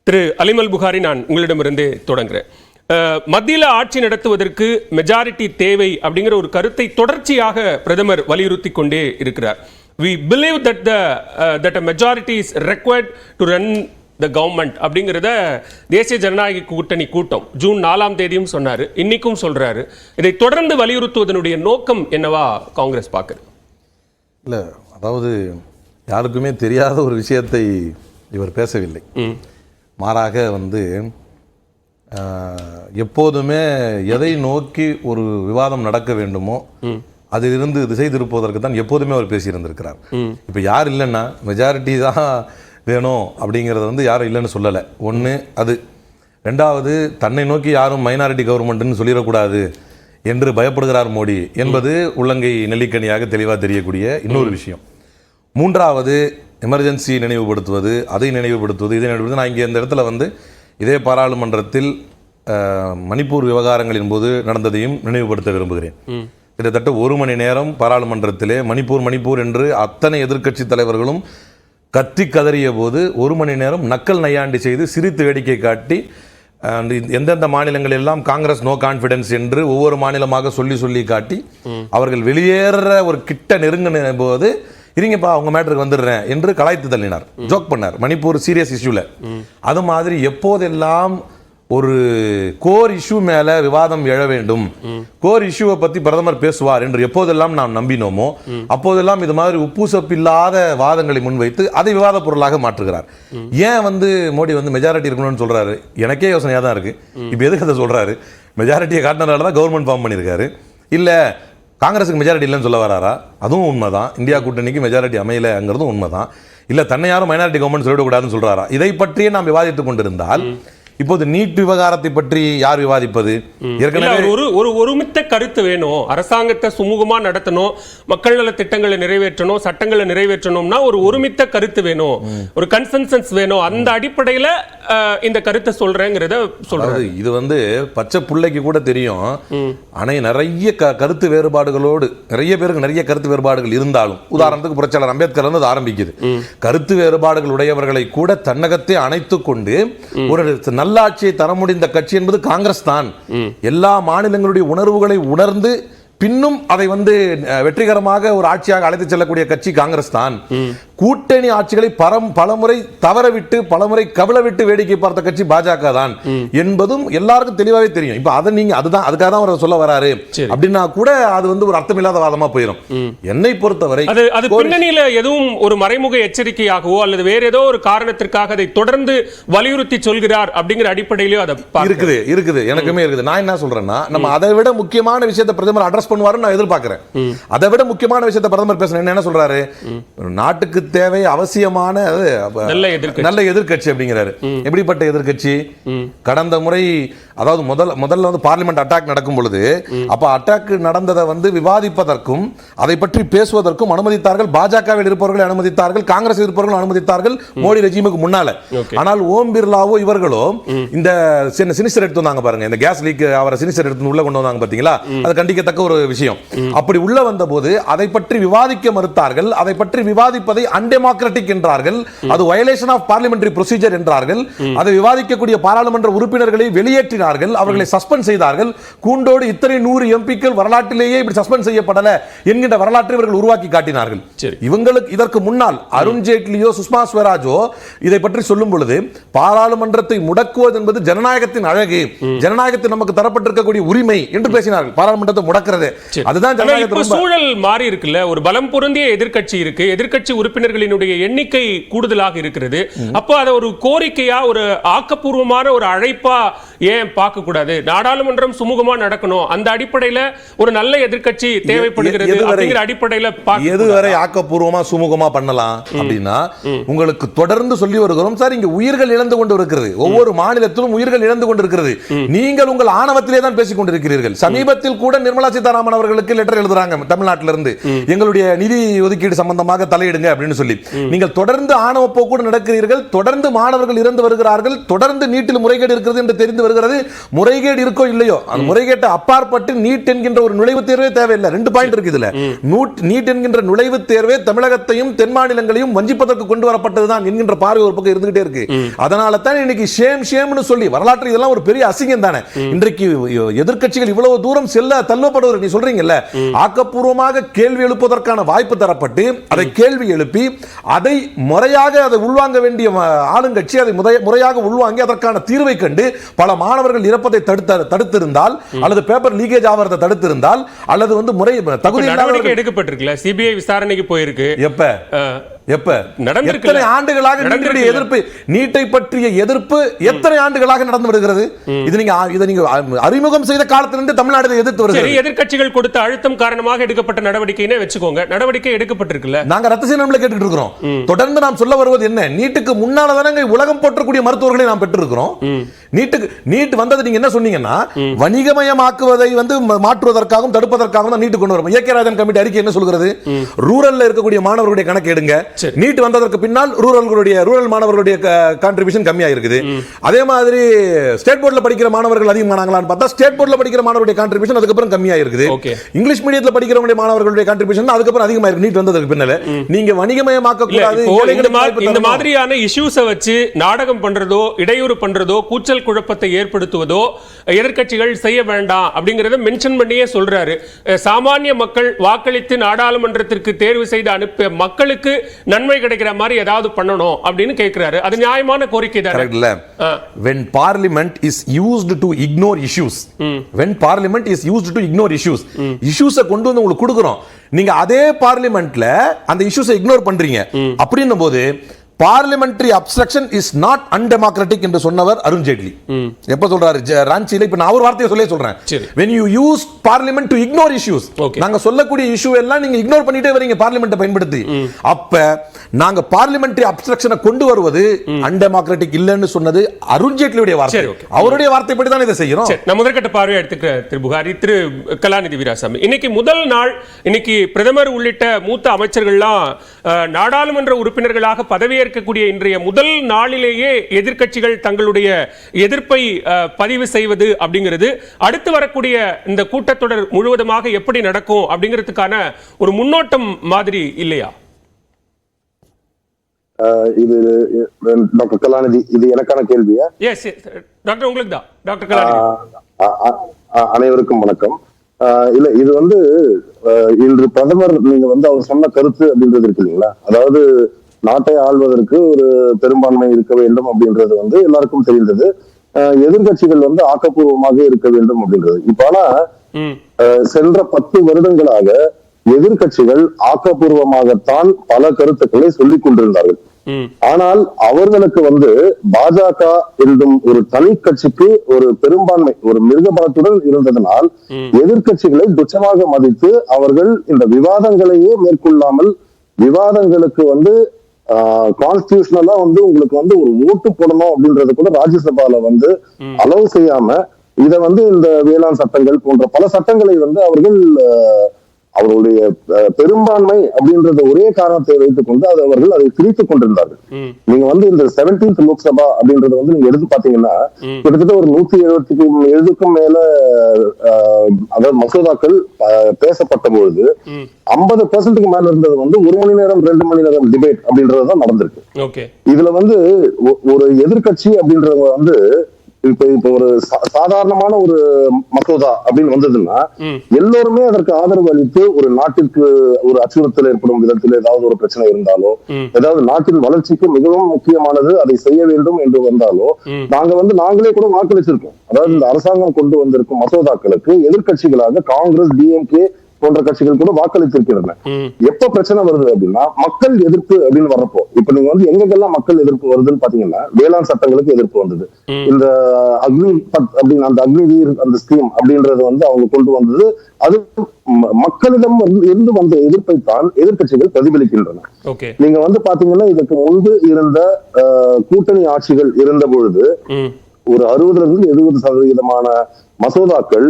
திரு அலிமல் புகாரி, நான் உங்களிடமிருந்தே தொடங்குறேன். மத்தியில் ஆட்சி நடத்துவதற்கு மெஜாரிட்டி தேவை அப்படிங்கிற ஒரு கருத்தை தொடர்ச்சியாக பிரதமர் வலியுறுத்தி கொண்டே இருக்கிறார். We believe that a majority is required to run the government அப்படிங்கிறத தேசிய ஜனநாயக கூட்டணி கூட்டம் ஜூன் 4ஆம் தேதியும் சொன்னார், இன்னைக்கும் சொல்றாரு. இதை தொடர்ந்து வலியுறுத்துவதனுடைய நோக்கம் என்னவா காங்கிரஸ் பார்க்குது? இல்லை, அதாவது யாருக்குமே தெரியாத ஒரு விஷயத்தை இவர் பேசவில்லை. மாறாக எப்போதுமே எதை நோக்கி ஒரு விவாதம் நடக்க வேண்டுமோ அதிலிருந்து திசை திருப்புவதற்கு தான் எப்போதுமே அவர் பேசியிருந்திருக்கிறார். இப்போ யார் இல்லைன்னா மெஜாரிட்டி தான் வேணும் அப்படிங்கிறத யாரும் இல்லைன்னு சொல்லலை. ஒன்று அது. ரெண்டாவது, தன்னை நோக்கி யாரும் மைனாரிட்டி கவர்மெண்ட்னு சொல்லிடக்கூடாது என்று பயப்படுகிறார் மோடி என்பது உள்ளங்கை நெல்லிக்கனியாக தெளிவாக தெரியக்கூடிய இன்னொரு விஷயம். மூன்றாவது, எமர்ஜென்சி நினைவுபடுத்துவது, இதை நினைவுபடுத்துவது. நான் இங்கே இந்த இடத்துல இதே பாராளுமன்றத்தில் மணிப்பூர் விவகாரங்களின் போது நடந்ததையும் நினைவுபடுத்த விரும்புகிறேன். கிட்டத்தட்ட 1 மணி நேரம் பாராளுமன்றத்திலே மணிப்பூர் என்று அத்தனை எதிர்க்கட்சி தலைவர்களும் கத்தி கதறிய போது 1 மணி நேரம் நக்கல் நையாண்டி செய்து சிரித்து வேடிக்கை காட்டி எந்தெந்த மாநிலங்கள் எல்லாம் காங்கிரஸ் நோ கான்ஃபிடன்ஸ் என்று ஒவ்வொரு மாநிலமாக சொல்லி காட்டி அவர்கள் வெளியேற ஒரு கிட்ட நெருங்கின போது இருங்கப்பா அவங்க மேட்டருக்கு வந்துடுறேன் என்று கலாய்த்து தள்ளினார், ஜோக் பண்ணார். மணிப்பூர் சீரியஸ் இஷ்யூல. அது மாதிரி எப்போதெல்லாம் ஒரு கோர் இஷ்யூ மேல விவாதம் எழ வேண்டும், கோர் இஷ்யூவை பத்தி பிரதமர் பேசுவார் என்று எப்போதெல்லாம் நாம் நம்பினோமோ அப்போதெல்லாம் இது மாதிரி உப்புசப்பில்லாத வாதங்களை முன்வைத்து அதை விவாத பொருளாக மாற்றுகிறார். ஏன் மோடி மெஜாரிட்டி இருக்கணும்னு சொல்றாரு? எனக்கே யோசனையா தான் இருக்கு. இப்ப எதுக்கு அதை சொல்றாரு? மெஜாரிட்டியை காட்டினால தான் கவர்மெண்ட் ஃபார்ம் பண்ணியிருக்காரு. இல்ல காங்கிரஸுக்கு மெஜாரிட்டி இல்லைன்னு சொல்ல வராரா? அதுவும் உண்மைதான். இந்தியா கூட்டணிக்கு மெஜாரிட்டி அமையலைங்கிறதும் உண்மைதான். இல்லை தன்னை யாரும் மைனாரிட்டி கவர்மெண்ட் சொல்லிடக்கூடாதுன்னு சொல்றாரா? இதை பற்றியே நாம் விவாதித்துக் கொண்டிருந்தால் இப்போது நீட் விவகாரத்தை பற்றி யார் விவாதிப்பது? ஏற்கனவே ஒரு ஒருமித்த கருத்து வேணும். அரசாங்கத்தை சுமூகமா நடத்தணும், மக்கள் நல திட்டங்களை நிறைவேற்றணும், சட்டங்களை நிறைவேற்றணும்னா ஒரு ஒருமித்த கருத்து வேணும், ஒரு கன்சென்சஸ் வேணும். அந்த அடிப்படையில் இந்த கருத்தை சொல்றேங்கிறத சொல்றது. இது பச்சை பிள்ளைக்கு கூட தெரியும். ஆனால் நிறைய கருத்து வேறுபாடுகளோடு நிறைய பேருக்கு நிறைய கருத்து வேறுபாடுகள் இருந்தாலும், உதாரணத்துக்கு புரட்சியாளர் அம்பேத்கர் அது ஆரம்பிக்குது. கருத்து வேறுபாடுகள் உடையவர்களை கூட தன்னகத்தை அணைத்துக் கொண்டு ஒரு நல்லாட்சியை தர முடிந்த கட்சி என்பது காங்கிரஸ் தான். எல்லா மாநிலங்களுடைய உணர்வுகளை உணர்ந்து பின்னும் அதை வெற்றிகரமாக ஒரு ஆட்சியாக அழைத்து செல்லக்கூடிய கட்சி காங்கிரஸ் தான். கூட்டணி ஆட்சிகளை பலமுறை தவறவிட்டு பலமுறை கவிழவிட்டு வேடிக்கை பார்த்த கட்சி பாஜக தான் என்பதும் எல்லாருக்கும் தெளிவாகவே தெரியும். இப்ப அதை அதுக்காக தான் அவர் சொல்ல வராரு அப்படின்னா கூட அது ஒரு அர்த்தமில்லாத வாதமா போயிடும். என்னை பொறுத்தவரை அது பின்னணியில எதுவும் ஒரு மறைமுக எச்சரிக்கையாகவோ அல்லது வேற ஏதோ ஒரு காரணத்திற்காக அதை தொடர்ந்து வலியுறுத்தி சொல்கிறார் அப்படிங்கிற அடிப்படையிலோ அதை இருக்குது. எனக்குமே இருக்குது. நான் என்ன சொல்றேன்னா, நம்ம அதை விட முக்கியமான விஷயத்தை பிரதமர் அட்ரஸ் பண்ணுவாரு நான் எதிர்பார்க்கிறேன். அதை விட முக்கியமான விஷயத்தை பிரதமர் பேசுறேன். என்ன சொல்றாரு? நாட்டுக்கு தேவை அவசியமான நல்ல எதிர்க்கட்சி அப்படிங்கிறாரு. எப்படிப்பட்ட எதிர்க்கட்சி? கடந்த முறை அதாவது முதல்ல பார்லிமெண்ட் அட்டாக் நடக்கும் பொழுது அப்ப அட்டாக் நடந்ததை விவாதிப்பதற்கும் அதை பற்றி பேசுவதற்கும் அனுமதித்தார்கள். பாஜகவில் இருப்பவர்களை அனுமதித்தார்கள், காங்கிரஸ் இருப்பவர்கள் அனுமதித்தார்கள் மோடி ரெஜிமுக்கு முன்னால. ஆனால் ஓம் பிர்லாவோ இவர்களோ இந்த சினிஸ்டர் எடுத்து வந்தாங்க பாருங்க, இந்த கேஸ் லீக் அவரை சினிஸ்டர் எடுத்து உள்ள கொண்டு வந்தாங்க பாத்தீங்களா? அது கண்டிக்கத்தக்க ஒரு விஷயம். அப்படி உள்ள வந்த போது அதை பற்றி விவாதிக்க மறுத்தார்கள். அதை பற்றி விவாதிப்பதை அன்டெமோக்ராட்டிக் என்றார்கள். அது வயலேஷன் ஆஃப் பார்லிமெண்டரி ப்ரொசீஜர் என்றார்கள். அதை விவாதிக்கக்கூடிய பாராளுமன்ற உறுப்பினர்களை வெளியேற்றினார்கள், அவர்களை சஸ்பெண்ட் செய்தார்கள். கூண்டோடு இத்தனை 100 எம்பிக்கள் வரலாற்றிலேயே இப்படி சஸ்பெண்ட் செய்யப்படல என்கின்ற வரலாற்றை இவர்கள் உருவாக்கி காட்டினார்கள். இவங்களுக்கு இதற்கு முன்னால் அருண் ஜேட்லியோ சுஷ்மா ஸ்வராஜோ இதை பற்றி சொல்லும் பொழுது பாராளுமன்றத்தை முடக்குவது என்பது ஜனநாயகத்தின் அழகு, ஜனநாயகத்தில் நமக்கு தரப்பட்டிருக்கக்கூடிய உரிமை என்று பேசினார்கள். பாராளுமன்றத்தை முடக்கிறது அதுதான் ஜனநாயகத்தின் சூழல் மாறி இருக்குல்ல. ஒரு பலம் பொருந்திய எதிர்க்கட்சி இருக்கு, எதிர்க்கட்சி உறுப்பினர்களினுடைய எண்ணிக்கை கூடுதலாக இருக்கிறது. அப்போ அதை ஒரு கோரிக்கையா, ஒரு ஆக்கப்பூர்வமான ஒரு அழைப்பா ஏன் பார்க்க கூடாது? நாடாளுமன்றம் சுமூகமா நடக்கணும், அந்த அடிப்படையில் ஒரு நல்ல எதிர்க்கட்சி தேவைப்படுகிறது அப்படிங்கிற அடிப்படையில் எதுவரை ஆக்கப்பூர்வமா சுமூகமா பண்ணலாம் அப்படின்னா உங்களுக்கு தொடர்ந்து சொல்லி வருகிறோம் சார். இங்க உயிர்கள் இழந்து கொண்டு இருக்கிறது, ஒவ்வொரு மாநிலத்திலும் உயிர்கள் இழந்து கொண்டிருக்கிறது. நீங்கள் உங்கள் ஆணவத்திலே தான் பேசிக் கொண்டிருக்கிறீர்கள். சமீபத்தில் கூட நிர்மலா சீதாராமன் அவர்களுக்கு லெட்டர் எழுதுறாங்க தமிழ்நாட்டிலிருந்து, எங்களுடைய நிதி ஒதுக்கீடு சம்பந்தமாக தலையிடுங்க அப்படின்னு சொல்லி. நீங்கள் தொடர்ந்து ஆணவ போக்கு நடக்கிறீர்கள், தொடர்ந்து மாணவர்கள் இறந்து வருகிறார்கள், தொடர்ந்து நீட்டில் முறைகேடு இருக்கிறது என்று தெரிந்து வருகிறது. முறைகேடு இருக்கோ இல்லையோ, அந்த முறைகேட்டை அப்பாற்பட்டு நீட் என்கின்ற ஒரு நுழைவுத் தேர்வே தேவையில்லை. 2 பாயிண்ட் இருக்கு இதுல. நீட் என்கின்ற நுழைவுத் தேர்வே தமிழகத்தையும் தென் மாநிலங்களையும் வஞ்சிப்பதற்கு கொண்டு வரப்பட்டதுதான் என்கின்ற பார்வை ஒரு பக்கம் இருந்துகிட்டே இருக்கு. அதனால தான் இன்னைக்கு ஷேம்னு சொல்லி வரலாற்று இதெல்லாம் ஒரு பெரிய அசிங்கம் தானே. இன்றைக்கு எதிர்க்கட்சிகள் இவ்வளவு தூரம் செல்ல தள்ளப்படுவது நீ சொல்றீங்கல்ல, ஆக்கப்பூர்வமாக கேள்வி எழுப்புவதற்கான வாய்ப்பு தரப்பட்டு அதை கேள்வி எழுப்பி அதை முறையாக அதை உள்வாங்க வேண்டிய ஆளுங்கட்சி அதை முறையாக உள்வாங்கி அதற்கான தீர்வை கண்டு பல மாணவர்கள் இறப்பதை தடுத்திருந்தால், அல்லது பேப்பர் லீக்கேஜ் ஆவறதை தடுத்திருந்தால், அல்லது வந்து முறை தகுதி நடவடிக்கை எடுக்கப்பட்டிருக்குல, சிபிஐ விசாரணைக்கு போயிருக்கு. எப்ப எத்தனை ஆண்டுகளாக நீட்டுடைய எதிர்ப்பு, நீட்டை பற்றிய எதிர்ப்பு எத்தனை ஆண்டுகளாக நடந்து வருகிறது? இது நீங்க அறிமுகம் செய்த காலத்திலிருந்து தமிழ்நாடு எதிர்த்து வருகிறது. எதிர்க்கட்சிகள் கொடுத்த அழுத்தம் காரணமாக எடுக்கப்பட்ட நடவடிக்கைன்னு வெச்சுக்கோங்க. நடவடிக்கை எடுக்கப்பட்டிருக்குல்ல, நாங்க ரத்து செய்யணும்ல கேட்டுட்டு இருக்கிறோம். தொடர்ந்து நாம் சொல்ல வருவது என்ன, நீட்டுக்கு முன்னால தானே உலகம் போற்றக்கூடிய மருத்துவர்களை நாம் பெற்றிருக்கிறோம். நீட் வந்தது நீங்க என்ன சொன்னீங்கன்னா, வணிகமயமாக்குவதை வந்து மாற்றுவதற்காகவும் தடுப்பதற்காகவும் தான் நீட்டு கொண்டு வரும். ஏகராஜன் கமிட்டி அறிக்கை என்ன சொல்கிறது? ரூரல்ல இருக்கக்கூடிய மாணவர்களுடைய கணக்கு எடுங்க, நீட் வந்ததற்கு பின்னால் ரூரல் மாணவர்களுடைய கான்ட்ரிபியூஷன் கம்மியா இருக்குது. அதே மாதிரி ஸ்டேட் போர்ட்ல படிக்கிற மாணவர்கள் அதிகமானாங்களான்னு பார்த்தா ஸ்டேட் போர்ட்ல படிக்கிற மாணவர்களுடைய கான்ட்ரிபியூஷன் அதுக்கு அப்புறம் கம்மியா இருக்குது. இங்கிலீஷ் மீடியத்துல படிக்கிறவங்களுடைய மாணவர்களுடைய கான்ட்ரிபியூஷன் அதுக்கு அப்புறம் அதிகமா இருக்கு நீட் வந்ததுக்கு பின்னால. நீங்க வணிகமயமாக்க கூடாது. இந்த மாதிரியான இஷ்யூஸை வச்சு நாடகம் பண்றதோ, இடையூறு பண்றதோ, கூச்சல் குழப்பத்தை ஏற்படுத்துவதோ எதிர்க்கட்சிகள் செய்ய வேண்டாம் அப்படிங்கறத மென்ஷன் பண்ணியே சொல்றாரு. சாமானிய மக்கள் வாக்களித்து நாடாளுமன்றத்திற்கு தேர்வு செய்து அனுப்பிய மக்களுக்கு நன்மை கிடைக்கிற மாதிரி ஏதாவது பண்ணணும் அப்படின்னு கேக்குறாரு. அது நியாயமான கோரிக்கை தான். When parliament is used to ignore issues, when parliament is used to ignore issues, issues கொண்டு வந்து உங்களுக்கு கொடுக்கிறோம், நீங்க அதே பார்லிமெண்ட்ல அந்த இஷ்யூஸை இக்னோர் பண்றீங்க. அப்படின்னும் போது parliamentary obstruction is not undemocratic என்று சொன்னவர் அருண் ஜேட்லி. எப்ப சொல்றாரு? ராஞ்சியில. இப்ப நான் ஒரு வார்த்தையை சொல்லி சொல்றேன். when you use parliament to ignore issues, நாங்க சொல்லக்கூடிய இஷ்யூ எல்லாம் நீங்க இக்னோர் பண்ணிட்டே வரீங்க பார்லிமெண்ட்டை பயன்படுத்தி. அப்ப நாங்க பார்லிமெண்டரி அப்ஸ்ட்ரக்ஷனை கொண்டு வருவது அன்டெமோக்ராட்டிக் இல்லன்னு சொன்னது அருண் ஜேட்லியுடைய வார்த்தை. அவருடைய வார்த்தைப்படி தான் இதை செய்யறோம். நான் முதற்கட்ட பார்வையை எடுத்துக்கிற திரு புகாரி, திரு கலாநிதி வீராசாமி, இன்னைக்கு முதல் நாள், இன்னைக்கு பிரதமர் உள்ளிட்ட மூத்த அமைச்சர்கள்லாம் நாடாளுமன்ற உறுப்பினர்களாக பதவியேற்க இருக்கக்கூடிய இன்றைய முதல் நாளிலேயே எதிர்க்கட்சிகள் தங்களுடைய எதிர்ப்பை பதிவு செய்வது அப்படிங்கிறது அடுத்து வரக்கூடிய இந்த கூட்டத்தொடர் முழுவதுமாக எப்படி நடக்கும் அப்படிங்கிறதுக்கான ஒரு முன்னோட்டம் மாதிரி இல்லையா? இது டாக்டர் கலாநிதி, இது எனக்கான கேள்வியா? எஸ் டாக்டர், உங்களுக்கு தான். டாக்டர் கலாநிதி, அனைவருக்கும் வணக்கம். இல்ல, இது வந்து இன்று பிரதமர் நீங்க வந்து அவர் சொன்ன கருத்து அப்படின்றது இருக்கு இல்லைங்களா, அதாவது நாட்டை ஆள்வதற்கு ஒரு பெரும்பான்மை இருக்க வேண்டும் அப்படின்றது வந்து எல்லாருக்கும் தெரிந்தது. எதிர்கட்சிகள் வந்து ஆக்கப்பூர்வமாக இருக்க வேண்டும் அப்படின்றது. இப்ப ஆனா சென்ற 10 வருடங்களாக எதிர்கட்சிகள் ஆக்கப்பூர்வமாகத்தான் பல கருத்துக்களை சொல்லிக் கொண்டிருந்தார்கள். ஆனால் அவர்களுக்கு வந்து பாஜக என்றும் ஒரு தனி கட்சிக்கு ஒரு பெரும்பான்மை, ஒரு மிருக பலத்துடன் இருந்ததனால் எதிர்கட்சிகளை துச்சமாக மதித்து அவர்கள் இந்த விவாதங்களையே மேற்கொள்ளாமல், விவாதங்களுக்கு வந்து கான்ஸ்டிடியூஷனலா வந்து உங்களுக்கு வந்து ஒரு ஓட்டு போடணும் அப்படின்றது கூட ராஜ்யசபால வந்து அலோவ் செய்யாம இத வந்து இந்த வேளாண் சட்டங்கள் போன்ற பல சட்டங்களை வந்து அவர்கள் அவருடைய பெரும்பான்மை அப்படின்றத ஒரே காரணத்தை வைத்துக் கொண்டு அவர்கள் அதை திரித்துக் கொண்டிருந்தார்கள். நீங்க வந்து இந்த 17th லோக்சபா அப்படின்றத வந்து நீங்க எடுத்து பாத்தீங்கன்னா கிட்டத்தட்ட ஒரு 170க்கும் மேல அதாவது மசோதாக்கள் பேசப்பட்ட பொழுது 50% மேல இருந்தது வந்து 1 மணி நேரம் 2 மணி நேரம் டிபேட் அப்படின்றதுதான் நடந்திருக்கு. இதுல வந்து ஒரு எதிர்கட்சி அப்படின்றவங்க வந்து இப்ப ஒரு சாதாரணமான ஒரு மசோதா அப்படின்னு வந்ததுன்னா எல்லோருமே அதற்கு ஆதரவு அளித்து, ஒரு நாட்டிற்கு ஒரு அச்சுறுத்தல் ஏற்படும் விதத்தில் ஏதாவது ஒரு பிரச்சனை இருந்தாலோ, ஏதாவது நாட்டின் வளர்ச்சிக்கு மிகவும் முக்கியமானது அதை செய்ய வேண்டும் என்று வந்தாலோ நாங்களே கூட வாக்களிச்சிருக்கோம். அதாவது இந்த அரசாங்கம் கொண்டு வந்திருக்கும் மசோதாக்களுக்கு எதிர்கட்சிகளாக காங்கிரஸ், டிஎம்கே போன்ற கட்சிகள் கூட வாக்களித்திருக்கின்றன. எப்ப பிரச்சனை வருது அப்படின்னா மக்கள் எதிர்ப்பு அப்படின்னு வர்றப்போ, இப்ப நீங்க வந்து எங்கெல்லாம் மக்கள் எதிர்ப்பு வருதுன்னு பாத்தீங்கன்னா, வேளாண் சட்டங்களுக்கு எதிர்ப்பு வந்தது. இந்த அக்னி பத் அப்படின்னு அந்த அக்னிவீர் அந்த ஸ்கீம் அப்படின்றது வந்து அவங்க கொண்டு வந்தது. அது மக்களிடம் இருந்து வந்த எதிர்ப்பை தான் எதிர்கட்சிகள் பிரதிபலிக்கின்றன. நீங்க வந்து பாத்தீங்கன்னா இதற்கு முன்பு இருந்த கூட்டணி ஆட்சிகள் இருந்த பொழுது ஒரு 60% மசோதாக்கள்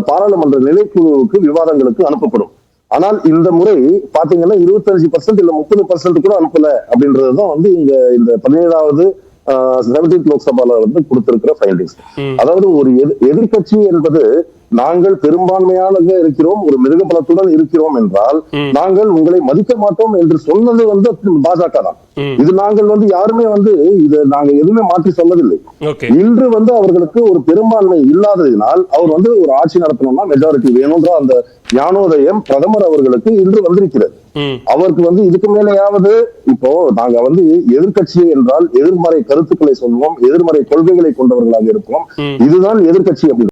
பாராளுமன்ற நிலைக்குழுவுக்கு விவாதங்களுக்கு அனுப்பப்படும். ஆனால் இந்த முறை பாத்தீங்கன்னா 25% இல்ல 30% கூட அனுப்பல அப்படின்றதுதான் வந்து இங்க இந்த 17வது 17th லோக்சபால வந்து கொடுத்திருக்கிற ஃபைண்டிங்ஸ். அதாவது ஒரு எதிர்க்கட்சி என்பது நாங்கள் பெரும்பான்மையாக இருக்கிறோம், ஒரு மிருக பலத்துடன் இருக்கிறோம் என்றால் நாங்கள் உங்களை மதிக்க மாட்டோம் என்று சொன்னது வந்து பாஜக தான். இது நாங்கள் வந்து யாருமே வந்து இதை நாங்க எதுவுமே மாற்றி சொல்லவில்லை. இன்று வந்து அவர்களுக்கு ஒரு பெரும்பான்மை இல்லாததினால் அவர் வந்து ஒரு ஆட்சி நடத்தணும்னா மெஜாரிட்டி வேணும்ன்ற அந்த ஞானோதயம் பிரதமர் அவர்களுக்கு இன்று வந்திருக்கிறது. அவருக்கு வந்து இதுக்கு மேலேயாவது இப்போ நாங்க வந்து எதிர்கட்சி என்றால் எதிர்மறை கருத்துக்களை சொல்வோம், எதிர்மறை கொள்கைகளை கொண்டவர்களாக இருப்போம், இதுதான் எதிர்கட்சி அப்படின்னு